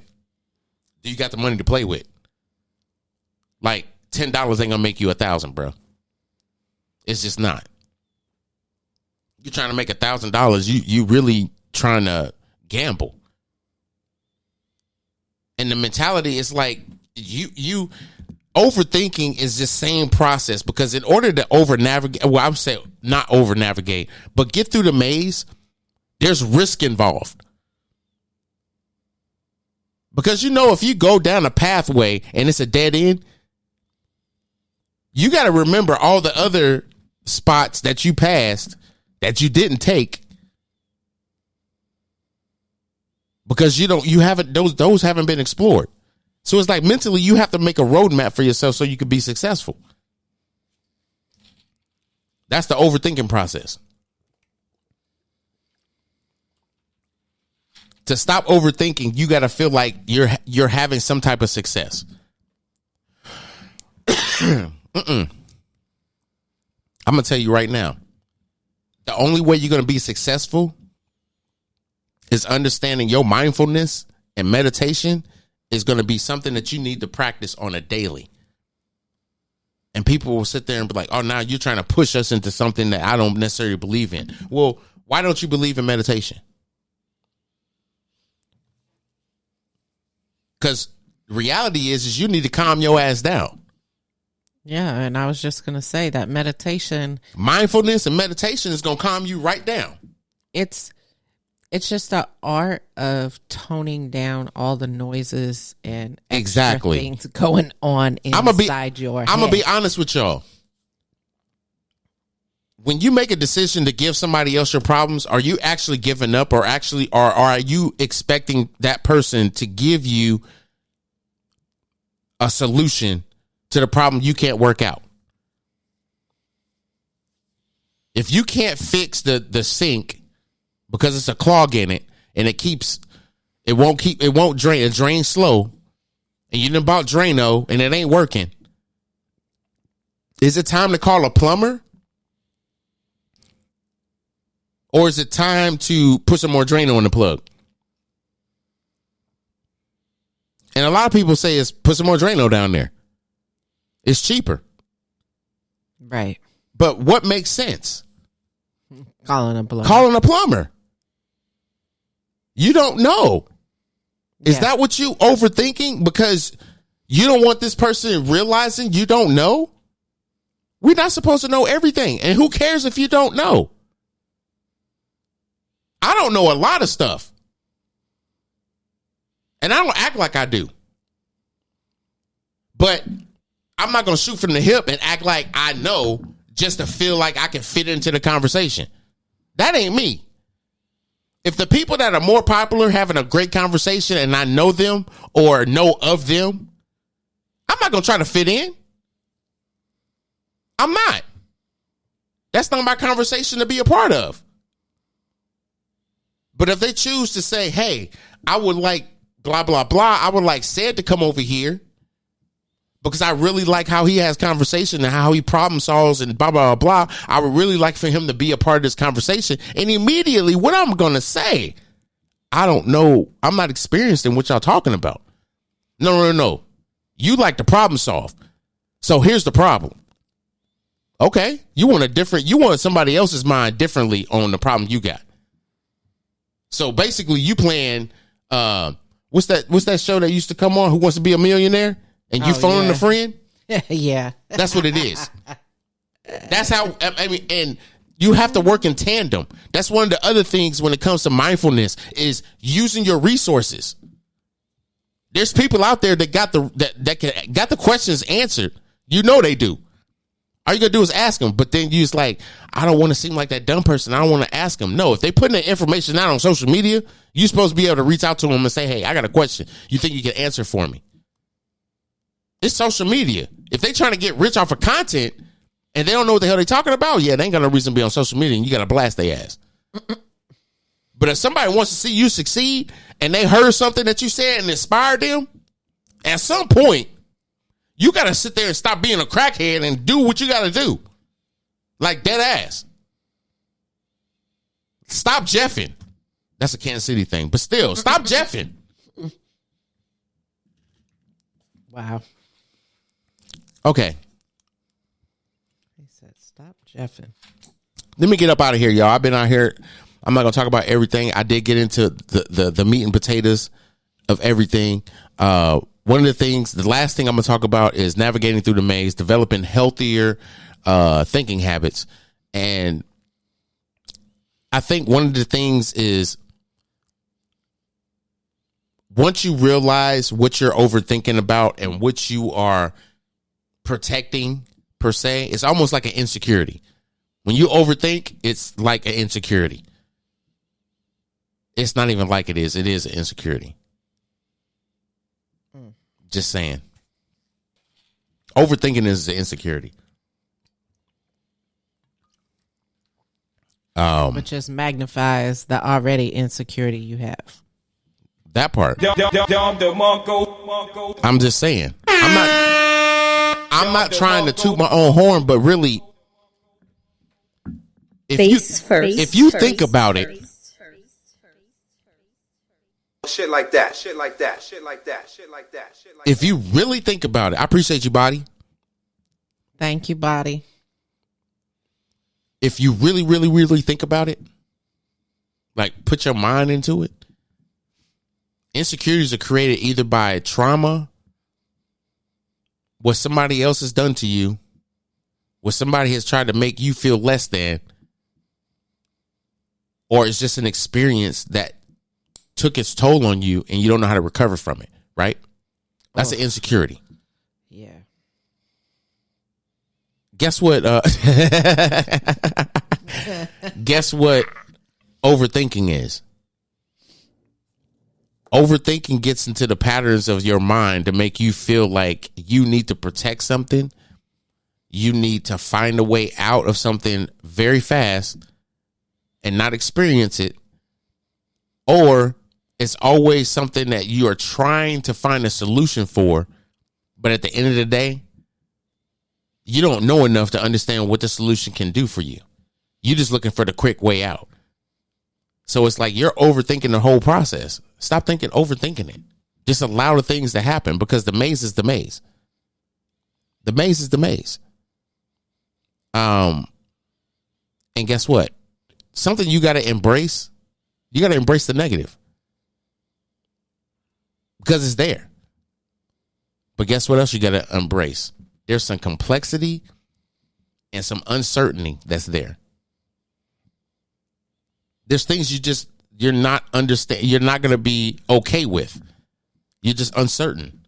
Do you got the money to play with? Like $10 ain't gonna make you 1,000, bro. It's just not. You're trying to make $1,000. You really trying to gamble. And the mentality is like you overthinking is the same process, because in order to over navigate, well, I would say not over navigate, but get through the maze, there's risk involved. Because if you go down a pathway and it's a dead end, you got to remember all the other spots that you passed that you didn't take. Because those haven't been explored. So it's like mentally you have to make a roadmap for yourself so you can be successful. That's the overthinking process. To stop overthinking, you got to feel like you're having some type of success. I'm going to tell you right now. The only way you're going to be successful is understanding your mindfulness and meditation is going to be something that you need to practice on a daily. And people will sit there and be like, oh, now you're trying to push us into something that I don't necessarily believe in. Well, why don't you believe in meditation? Because reality is you need to calm your ass down. Yeah, and I was just going to say that meditation. Mindfulness and meditation is going to calm you right down. It's just the art of toning down all the noises and extra things going on inside your head. I'm going to be honest with y'all. When you make a decision to give somebody else your problems, are you actually giving up or are you expecting that person to give you a solution to the problem you can't work out? If you can't fix the sink because it's a clog in it and it won't drain. It drains slow. And you done bought Drano and it ain't working. Is it time to call a plumber? Or is it time to put some more Drano in the plug? And a lot of people say it's put some more Drano down there. It's cheaper. Right. But what makes sense? Calling a plumber. Calling a plumber. You don't know. Is Yeah. that what you overthinking? Because you don't want this person realizing you don't know? We're not supposed to know everything. And who cares if you don't know? I don't know a lot of stuff. And I don't act like I do. But I'm not going to shoot from the hip and act like I know just to feel like I can fit into the conversation. That ain't me. If the people that are more popular having a great conversation and I know them or know of them, I'm not going to try to fit in. I'm not. That's not my conversation to be a part of. But if they choose to say, hey, I would like blah, blah, blah, I would like Ced to come over here because I really like how he has conversation and how he problem solves and blah, blah, blah, blah. I would really like for him to be a part of this conversation. And immediately what I'm going to say, I don't know. I'm not experienced in what y'all talking about. No. You like to problem solve. So here's the problem. Okay. You want somebody else's mind differently on the problem you got. So basically you playing, what's that show that used to come on? Who Wants to Be a Millionaire? And you phoning a friend? Yeah. That's what it is. That's how, I mean, and you have to work in tandem. That's one of the other things when it comes to mindfulness is using your resources. There's people out there that got the questions answered. You know they do. All you gotta do is ask them. But then you just like, I don't want to seem like that dumb person. I don't want to ask them. No, if they putting their information out on social media, you're supposed to be able to reach out to them and say, hey, I got a question. You think you can answer for me? It's social media. If they trying to get rich off of content and they don't know what the hell they talking about, yeah, they ain't got no reason to be on social media and you got to blast their ass. But if somebody wants to see you succeed and they heard something that you said and inspired them, at some point, you got to sit there and stop being a crackhead and do what you got to do. Like dead ass. Stop jeffing. That's a Kansas City thing. But still, stop jeffing. Wow. Okay. He said, stop jeffing. Let me get up out of here, y'all. I've been out here. I'm not going to talk about everything. I did get into the meat and potatoes of everything. One of the things, the last thing I'm going to talk about is navigating through the maze, developing healthier thinking habits. And I think one of the things is once you realize what you're overthinking about and what you are protecting per se, it's almost like an insecurity. When you overthink, it's like an insecurity. It's not even like it is. It is an insecurity. Just saying. Overthinking is an insecurity. But just magnifies the already insecurity you have. That part. I'm just saying. I'm not trying to toot my own horn, but really, if you think about it, shit like that. if you really think about it, I appreciate you, Body. Thank you, Body. If you really, really, really think about it, like put your mind into it, insecurities are created either by trauma, what somebody else has done to you, what somebody has tried to make you feel less than, or it's just an experience that took its toll on you and you don't know how to recover from it, right? That's an insecurity. Yeah. Guess what? Guess what overthinking is? Overthinking gets into the patterns of your mind to make you feel like you need to protect something. You need to find a way out of something very fast and not experience it. Or it's always something that you are trying to find a solution for. But at the end of the day, you don't know enough to understand what the solution can do for you. You're just looking for the quick way out. So it's like you're overthinking the whole process. Stop overthinking it. Just allow the things to happen because the maze is the maze. The maze is the maze. And guess what? something you got to embrace, you got to embrace the negative because it's there. But guess what else you got to embrace? There's some complexity and some uncertainty that's there. There's things you're not going to be okay with. You're just uncertain.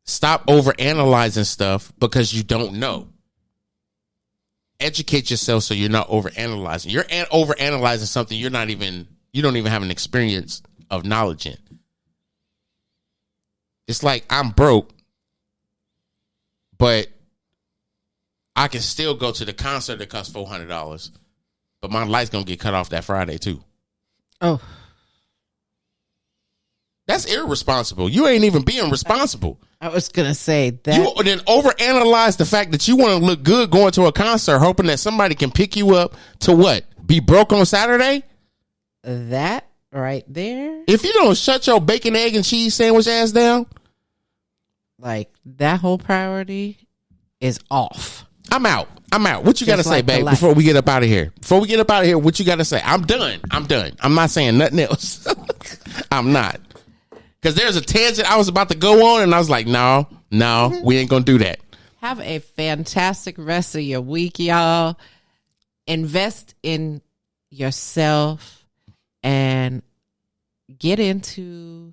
Stop overanalyzing stuff because you don't know. Educate yourself so you're not overanalyzing. You're overanalyzing something you don't even have an experience of knowledge in. It's like I'm broke, but I can still go to the concert that costs $400, but my light's gonna get cut off that Friday too. Oh, that's irresponsible. You ain't even being responsible. I was gonna say that you then overanalyze the fact that you want to look good going to a concert, hoping that somebody can pick you up to what? Be broke on Saturday? That right there. If you don't shut your bacon, egg, and cheese sandwich ass down, like that whole priority is off. I'm out. What you got to say, babe, before we get up out of here? What you got to say? I'm done. I'm not saying nothing else. I'm not. Because there's a tangent I was about to go on, and I was like, no, we ain't going to do that. Have a fantastic rest of your week, y'all. Invest in yourself and do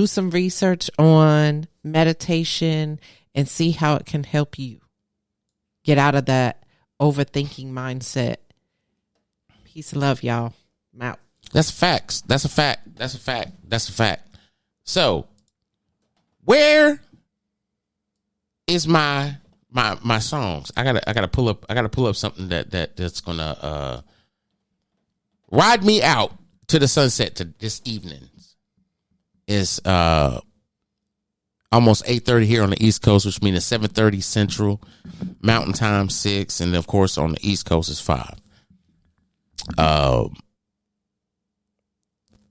some research on meditation and see how it can help you get out of that overthinking mindset. Peace and love, y'all. I'm out. That's facts. That's a fact. So, where is my songs? I gotta pull up something that's gonna ride me out to the sunset to this evening. It's almost 8:30 here on the East Coast, which means 7:30 Central, Mountain Time 6, and of course on the East Coast is 5.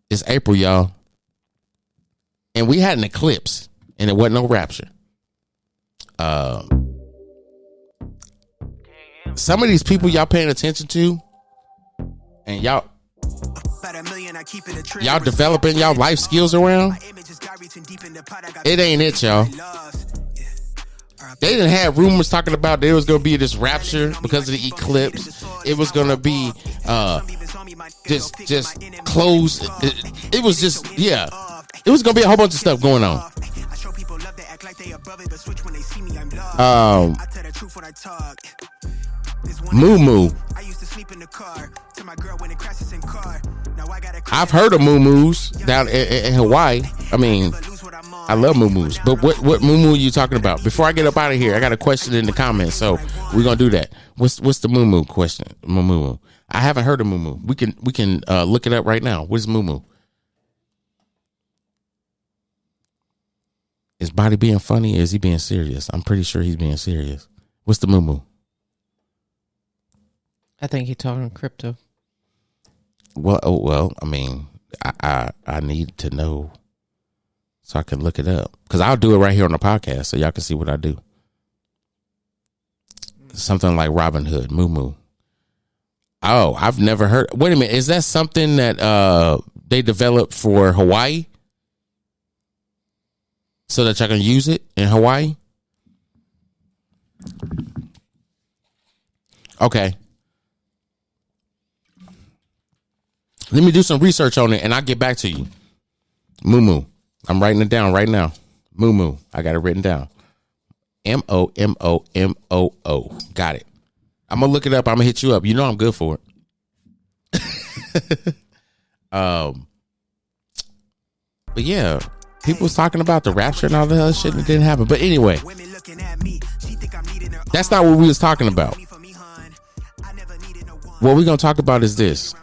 It's April, y'all. And we had an eclipse, and it wasn't no rapture. Some of these people y'all paying attention to, and y'all developing y'all life skills around, it ain't it, y'all. They didn't have rumors talking about there was going to be this rapture because of the eclipse. It was going to be just closed. It was just, yeah. It was going to be a whole bunch of stuff going on. Moo Moo. I've heard of Moo Moos down in Hawaii. I mean, I love Moo Moos. But what Moo Moo are you talking about? Before I get up out of here, I got a question in the comments, so we're gonna do that. What's the Moo Moo question? Moo Moo. I haven't heard of Moo Moo. We can look it up right now. What is Moo Moo? Is Body being funny or is he being serious? I'm pretty sure he's being serious. What's the Moo Moo? I think he's talking crypto. Well, I mean, I need to know so I can look it up. Because I'll do it right here on the podcast so y'all can see what I do. Something like Robin Hood, Moo Moo. Oh, I've never heard. Wait a minute. Is that something that they developed for Hawaii? So that y'all can use it in Hawaii? Okay. Let me do some research on it and I'll get back to you. Moo Moo. I'm writing it down right now. Moo Moo. I got it written down. MOMOMOO. Got it. I'm going to look it up. I'm going to hit you up. You know I'm good for it. But yeah, people was talking about the rapture and all the other shit and it didn't happen. But anyway, that's not what we was talking about. What we're going to talk about is this.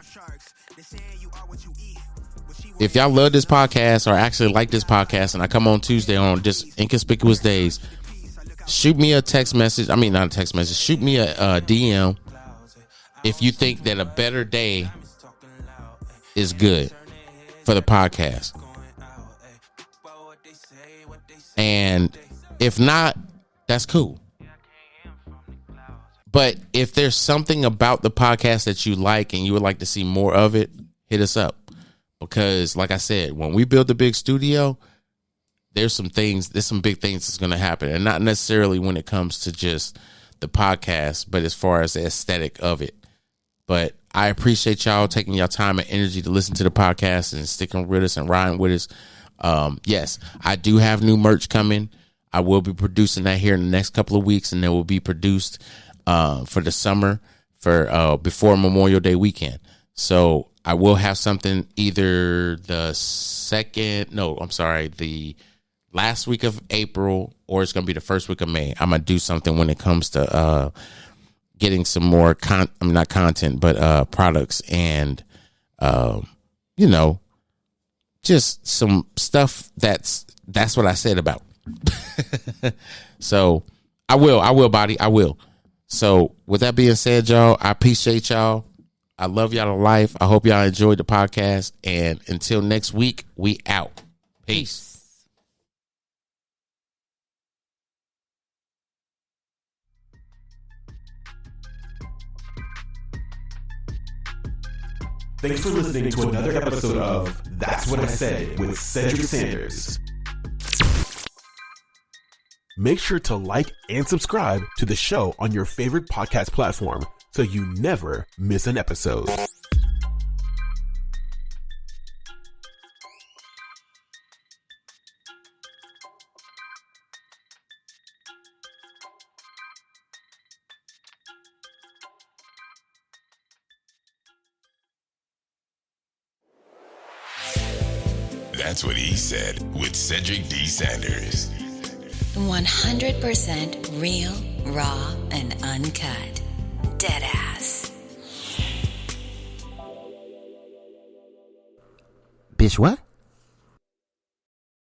If y'all love this podcast or actually like this podcast and I come on Tuesday on just inconspicuous days, shoot me a text message. I mean, not a text message. Shoot me a DM if you think that a better day is good for the podcast. And if not, that's cool. But if there's something about the podcast that you like and you would like to see more of it, hit us up. Because like I said, when we build the big studio, there's some big things that's going to happen. And not necessarily when it comes to just the podcast, but as far as the aesthetic of it. But I appreciate y'all taking your time and energy to listen to the podcast and sticking with us and riding with us. Yes, I do have new merch coming. I will be producing that here in the next couple of weeks, and it will be produced for the summer for before Memorial Day weekend. So I will have something either the last week of April, or it's going to be the first week of May. I'm going to do something when it comes to getting some more not content, but products and, just some stuff that's what I said about. So I will, Body. I will. So with that being said, y'all, I appreciate y'all. I love y'all to life. I hope y'all enjoyed the podcast. And until next week, we out. Peace. Thanks for listening to another episode of That's What I Said with Cedric Sanders. Make sure to like and subscribe to the show on your favorite podcast platform so you never miss an episode. That's What He Said with Cedric D. Sanders. 100% real, raw, and uncut. Deadass. Bitch, what?